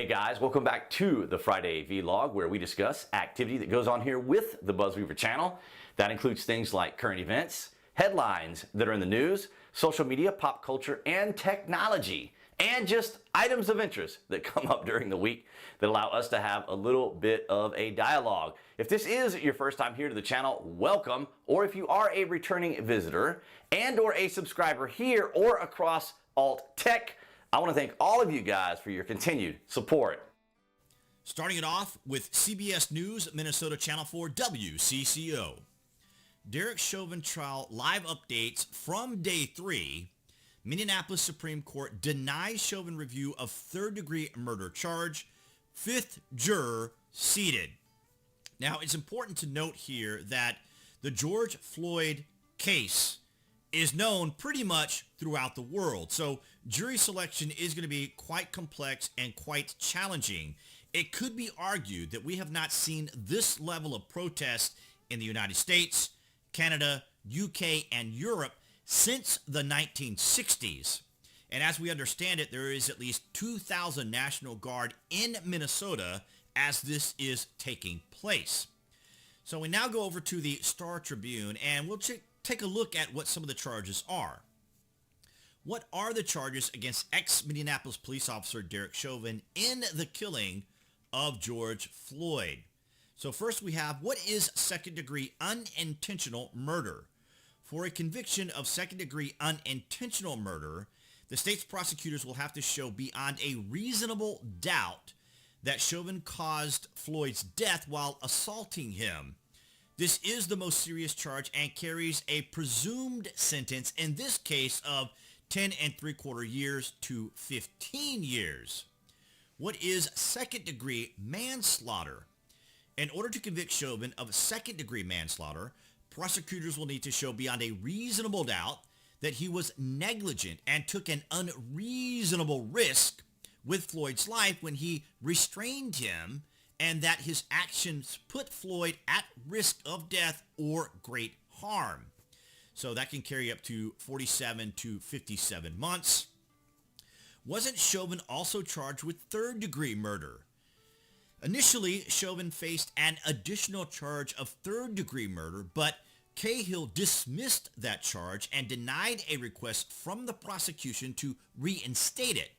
Hey guys, welcome back to the Friday Vlog, where we discuss activity that goes on here with the BuzWeaver channel. That includes things like current events, headlines that are in the news, social media, pop culture, and technology, and just items of interest that come up during the week that allow us to have a little bit of a dialogue. If this is your first time here to the channel, welcome. Or if you are a returning visitor and or a subscriber here or across Alt Tech, I want to thank all of you guys for your continued support. Starting it off with CBS News, Minnesota Channel 4 WCCO. Derek Chauvin trial live updates from day 3. Minneapolis Supreme Court denies Chauvin review of third-degree murder charge. 5th juror seated. Now, it's important to note here that the George Floyd case is known pretty much throughout the world. So jury selection is going to be quite complex and quite challenging. It could be argued that we have not seen this level of protest in the United States, Canada, UK, and Europe since the 1960s. And as we understand it, there is at least 2,000 National Guard in Minnesota as this is taking place. So we now go over to the Star Tribune, and we'll take a look at what some of the charges are. What are the charges against ex-Minneapolis police officer Derek Chauvin in the killing of George Floyd? So first we have, what is second-degree unintentional murder? For a conviction of second-degree unintentional murder, the state's prosecutors will have to show beyond a reasonable doubt that Chauvin caused Floyd's death while assaulting him. This is the most serious charge and carries a presumed sentence, in this case of 10 3/4 years to 15 years. What is second-degree manslaughter? In order to convict Chauvin of second-degree manslaughter, prosecutors will need to show beyond a reasonable doubt that he was negligent and took an unreasonable risk with Floyd's life when he restrained him, and that his actions put Floyd at risk of death or great harm. So that can carry up to 47 to 57 months. Wasn't Chauvin also charged with third-degree murder? Initially, Chauvin faced an additional charge of third-degree murder, but Cahill dismissed that charge and denied a request from the prosecution to reinstate it.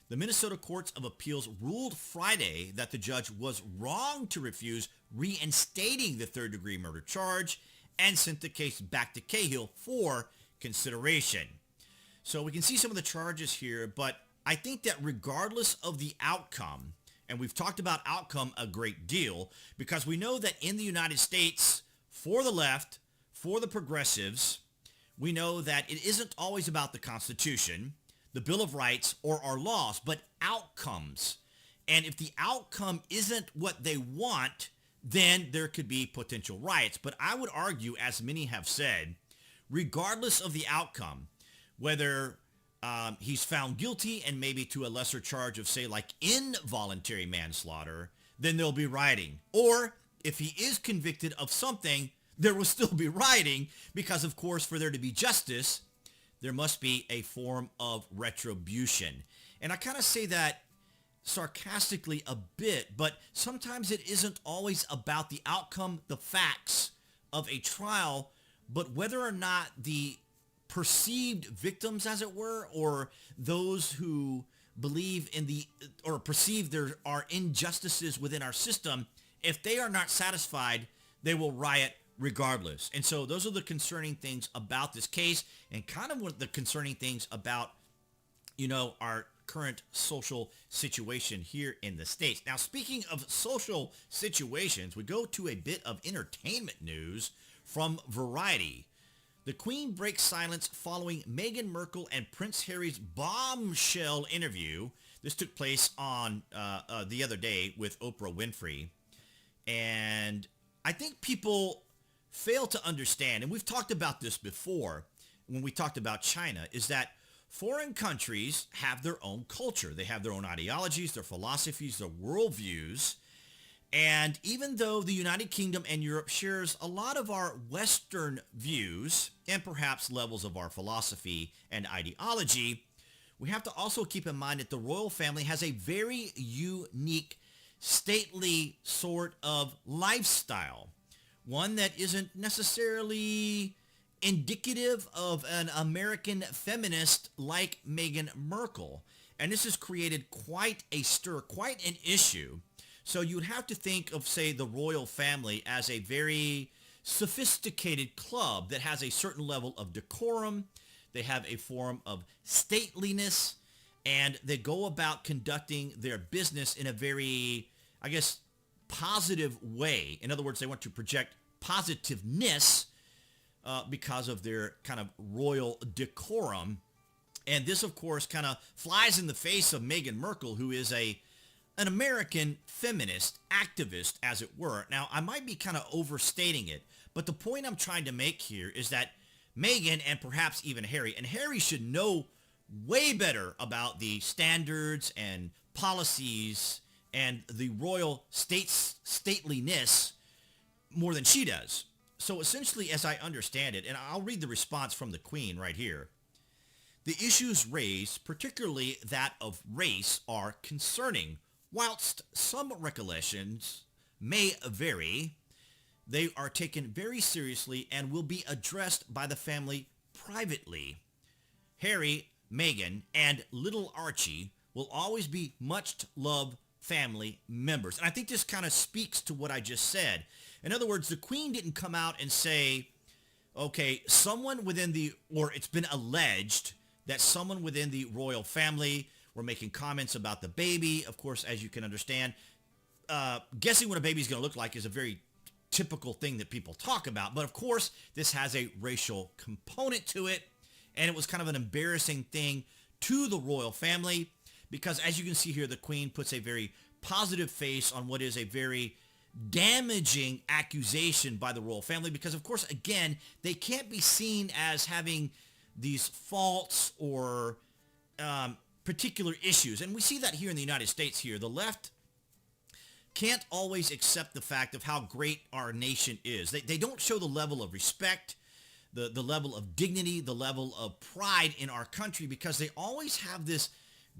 The Minnesota Courts of Appeals ruled Friday that the judge was wrong to refuse reinstating the third-degree murder charge and sent the case back to Cahill for consideration. So we can see some of the charges here, but I think that regardless of the outcome, and we've talked about outcome a great deal, because we know that in the United States, for the left, for the progressives, we know that it isn't always about the Constitution, the Bill of Rights, or our laws, but outcomes. And if the outcome isn't what they want, then there could be potential riots. But I would argue, as many have said, regardless of the outcome, whether he's found guilty and maybe to a lesser charge of, say, like involuntary manslaughter, then there'll be rioting. Or if he is convicted of something, there will still be rioting because, of course, for there to be justice, there must be a form of retribution. And I kind of say that sarcastically a bit, but sometimes it isn't always about the outcome, the facts of a trial, but whether or not the perceived victims, as it were, or those who believe in the, or perceive there are injustices within our system, if they are not satisfied, they will riot regardless. And so those are the concerning things about this case, and kind of what the concerning things about, our current social situation here in the States. Now, speaking of social situations, we go to a bit of entertainment news from Variety. The Queen breaks silence following Meghan Markle and Prince Harry's bombshell interview. This took place on the other day with Oprah Winfrey. And I think people fail to understand, and we've talked about this before when we talked about China, is that foreign countries have their own culture. They have their own ideologies, their philosophies, their worldviews. And even though the United Kingdom and Europe shares a lot of our Western views and perhaps levels of our philosophy and ideology, we have to also keep in mind that the royal family has a very unique, stately sort of lifestyle. One that isn't necessarily indicative of an American feminist like Meghan Markle. And this has created quite a stir, quite an issue. So you would have to think of, say, the royal family as a very sophisticated club that has a certain level of decorum. They have a form of stateliness, and they go about conducting their business in a very, I guess, positive way. In other words, they want to project positiveness because of their kind of royal decorum. And this, of course, kind of flies in the face of Meghan Markle, who is an American feminist activist, as it were. Now, I might be kind of overstating it, but the point I'm trying to make here is that Meghan and perhaps even Harry, and Harry should know way better about the standards and policies and the royal stateliness more than she does. So essentially, as I understand it, and I'll read the response from the Queen right here, the issues raised, particularly that of race, are concerning. Whilst some recollections may vary, they are taken very seriously and will be addressed by the family privately. Harry, Meghan, and little Archie will always be much-loved family members. And I think this kind of speaks to what I just said. In other words, the Queen didn't come out and say, okay, someone within the, or it's been alleged that someone within the royal family were making comments about the baby. Of course, as you can understand, guessing what a baby's going to look like is a very typical thing that people talk about. But of course, this has a racial component to it. And it was kind of an embarrassing thing to the royal family because, as you can see here, the Queen puts a very positive face on what is a very damaging accusation by the royal family because, of course, again, they can't be seen as having these faults or particular issues. And we see that here in the United States here. The left can't always accept the fact of how great our nation is. They don't show the level of respect, the level of dignity, the level of pride in our country because they always have this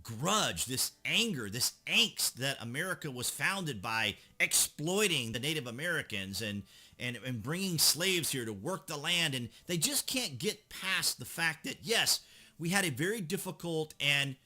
grudge, this anger, this angst that America was founded by exploiting the Native Americans and bringing slaves here to work the land. And they just can't get past the fact that, yes, we had a very difficult and,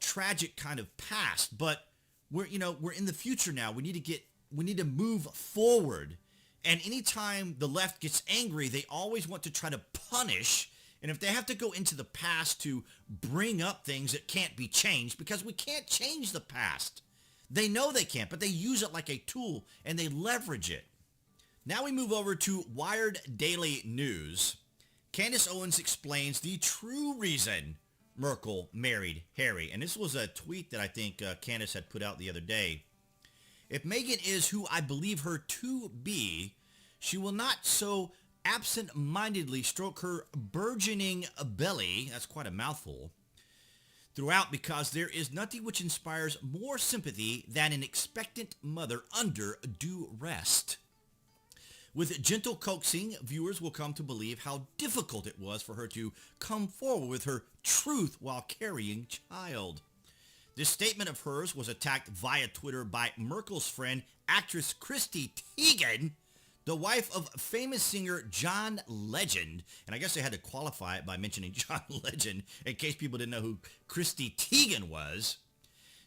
tragic kind of past, but we're in the future now. We need to move forward. And anytime the left gets angry, they always want to try to punish. And if they have to go into the past to bring up things that can't be changed, because we can't change the past. They know they can't, but they use it like a tool and they leverage it. Now we move over to Wired Daily News. Candace Owens explains the true reason Markle married Harry. And this was a tweet that I think Candace had put out the other day. If Meghan is who I believe her to be, she will not so absent-mindedly stroke her burgeoning belly, that's quite a mouthful, throughout, because there is nothing which inspires more sympathy than an expectant mother under due rest. With gentle coaxing, viewers will come to believe how difficult it was for her to come forward with her truth while carrying child. This statement of hers was attacked via Twitter by Markle's friend, actress Chrissy Teigen, the wife of famous singer John Legend. And I guess they had to qualify it by mentioning John Legend in case people didn't know who Chrissy Teigen was,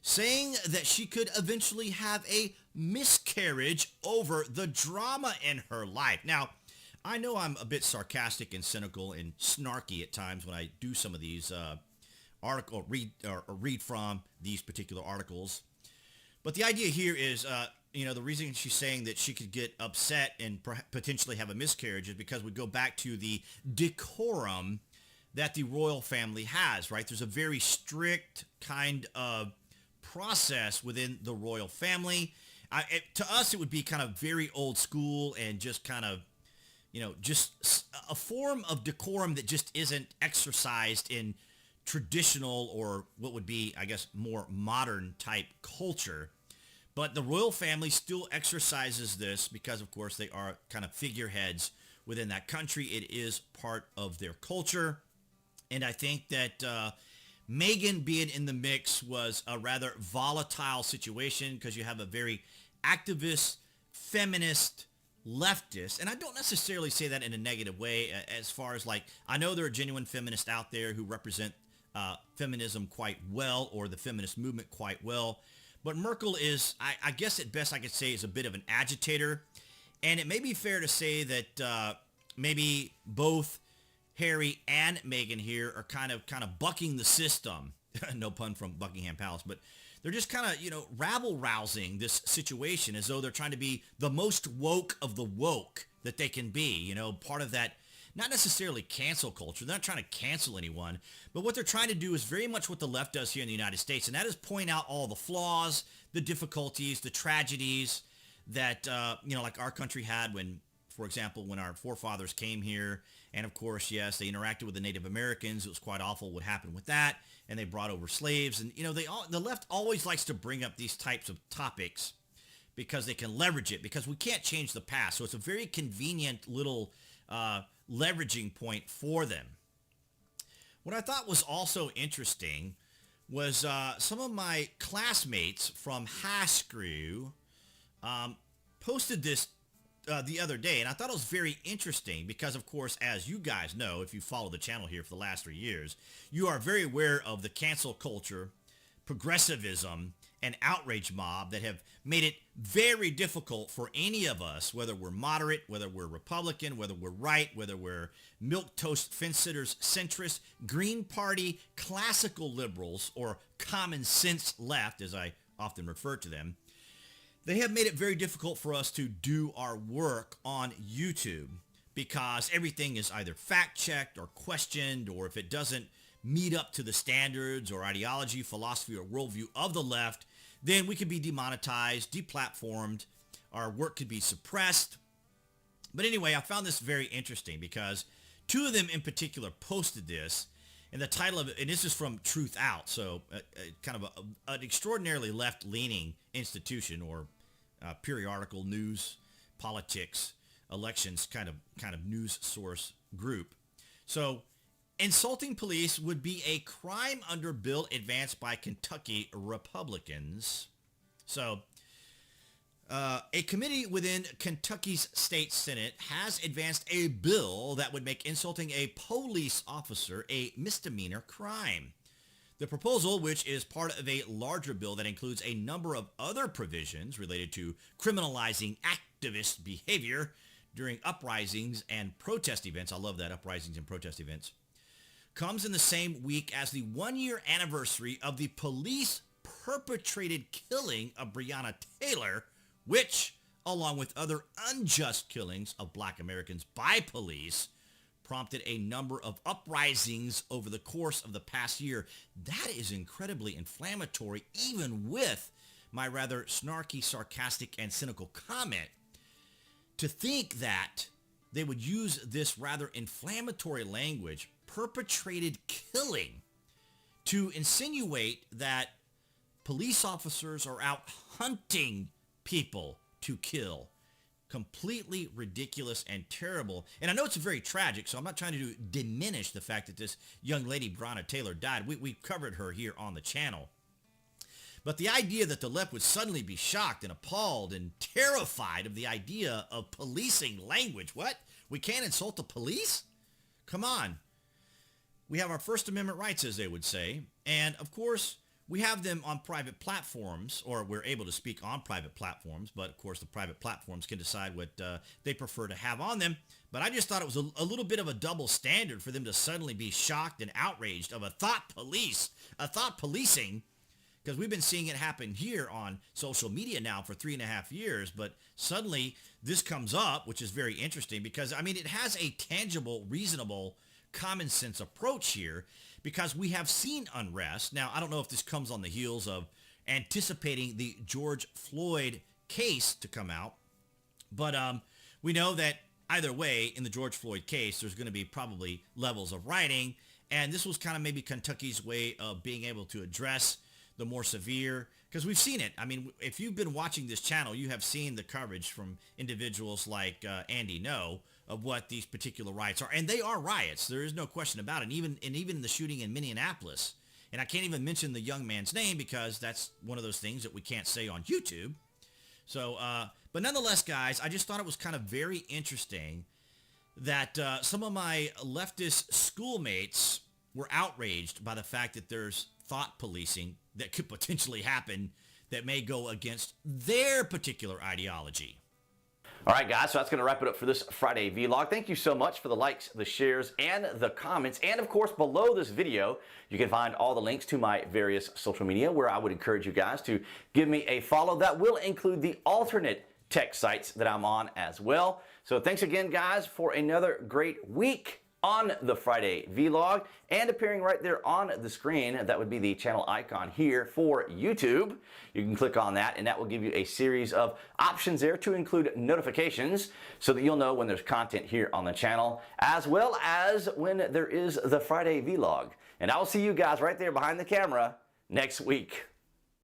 saying that she could eventually have a miscarriage over the drama in her life. Now, I know I'm a bit sarcastic and cynical and snarky at times when I do some of these read from these particular articles. But the idea here is, the reason she's saying that she could get upset and potentially have a miscarriage is because we go back to the decorum that the royal family has, right? There's a very strict kind of process within the royal family. To us, it would be kind of very old school and just kind of, just a form of decorum that just isn't exercised in traditional or what would be, I guess, more modern type culture. But the royal family still exercises this because, of course, they are kind of figureheads within that country. It is part of their culture. And I think that Meghan being in the mix was a rather volatile situation because you have a very activist, feminist, leftist, and I don't necessarily say that in a negative way as far as like, I know there are genuine feminists out there who represent feminism quite well, or the feminist movement quite well. But Merkel is, I guess at best I could say, is a bit of an agitator. And it may be fair to say that maybe both Harry and Meghan here are kind of bucking the system. No pun from Buckingham Palace, but they're just kind of, rabble-rousing this situation as though they're trying to be the most woke of the woke that they can be, part of that, not necessarily cancel culture. They're not trying to cancel anyone, but what they're trying to do is very much what the left does here in the United States, and that is point out all the flaws, the difficulties, the tragedies that, like our country had when, for example, when our forefathers came here, and of course, yes, they interacted with the Native Americans. It was quite awful what happened with that, and they brought over slaves. And, the left always likes to bring up these types of topics because they can leverage it, because we can't change the past. So it's a very convenient little leveraging point for them. What I thought was also interesting was some of my classmates from high school posted this the other day, and I thought it was very interesting because, of course, as you guys know, if you follow the channel here for the last 3 years, you are very aware of the cancel culture, progressivism, and outrage mob that have made it very difficult for any of us, whether we're moderate, whether we're Republican, whether we're right, whether we're milquetoast fence-sitters, centrists, Green Party, classical liberals, or common sense left, as I often refer to them. They have made it very difficult for us to do our work on YouTube because everything is either fact-checked or questioned, or if it doesn't meet up to the standards or ideology, philosophy, or worldview of the left, then we could be demonetized, deplatformed, our work could be suppressed. But anyway, I found this very interesting because two of them in particular posted this, and the title of it, and this is from Truth Out, so kind of an extraordinarily left-leaning institution, or periodical news, politics, elections kind of news source group. So, insulting police would be a crime under bill advanced by Kentucky Republicans. So, a committee within Kentucky's state Senate has advanced a bill that would make insulting a police officer a misdemeanor crime. The proposal, which is part of a larger bill that includes a number of other provisions related to criminalizing activist behavior during uprisings and protest events, I love that, uprisings and protest events, comes in the same week as the one-year anniversary of the police perpetrated killing of Breonna Taylor, which, along with other unjust killings of Black Americans by police, prompted a number of uprisings over the course of the past year. That is incredibly inflammatory, even with my rather snarky, sarcastic, and cynical comment. To think that they would use this rather inflammatory language, perpetrated killing, to insinuate that police officers are out hunting people to kill. Completely ridiculous and terrible. And I know it's very tragic, so I'm not trying to diminish the fact that this young lady, Breonna Taylor, died. We covered her here on the channel. But the idea that the left would suddenly be shocked and appalled and terrified of the idea of policing language. What? We can't insult the police? Come on. We have our First Amendment rights, as they would say. And, of course, we have them on private platforms, or we're able to speak on private platforms, but of course the private platforms can decide what they prefer to have on them. But I just thought it was a little bit of a double standard for them to suddenly be shocked and outraged of a thought policing, because we've been seeing it happen here on social media now for 3.5 years, but suddenly this comes up, which is very interesting because, I mean, it has a tangible, reasonable, common sense approach here, because we have seen unrest. Now, I don't know if this comes on the heels of anticipating the George Floyd case to come out, but we know that either way, in the George Floyd case, there's going to be probably levels of rioting, and this was kind of maybe Kentucky's way of being able to address the more severe, because we've seen it. I mean, if you've been watching this channel, you have seen the coverage from individuals like Andy No, of what these particular riots are. And they are riots. There is no question about it. And even the shooting in Minneapolis. And I can't even mention the young man's name because that's one of those things that we can't say on YouTube. So, but nonetheless, guys, I just thought it was kind of very interesting that some of my leftist schoolmates were outraged by the fact that there's thought policing that could potentially happen that may go against their particular ideology. All right, guys, so that's going to wrap it up for this Friday vlog. Thank you so much for the likes, the shares, and the comments. And, of course, below this video, you can find all the links to my various social media where I would encourage you guys to give me a follow. That will include the alternate tech sites that I'm on as well. So thanks again, guys, for another great week on the Friday vlog, and appearing right there on the screen, that would be the channel icon here for YouTube. You can click on that and that will give you a series of options there to include notifications so that you'll know when there's content here on the channel, as well as when there is the Friday vlog. And I will see you guys right there behind the camera next week.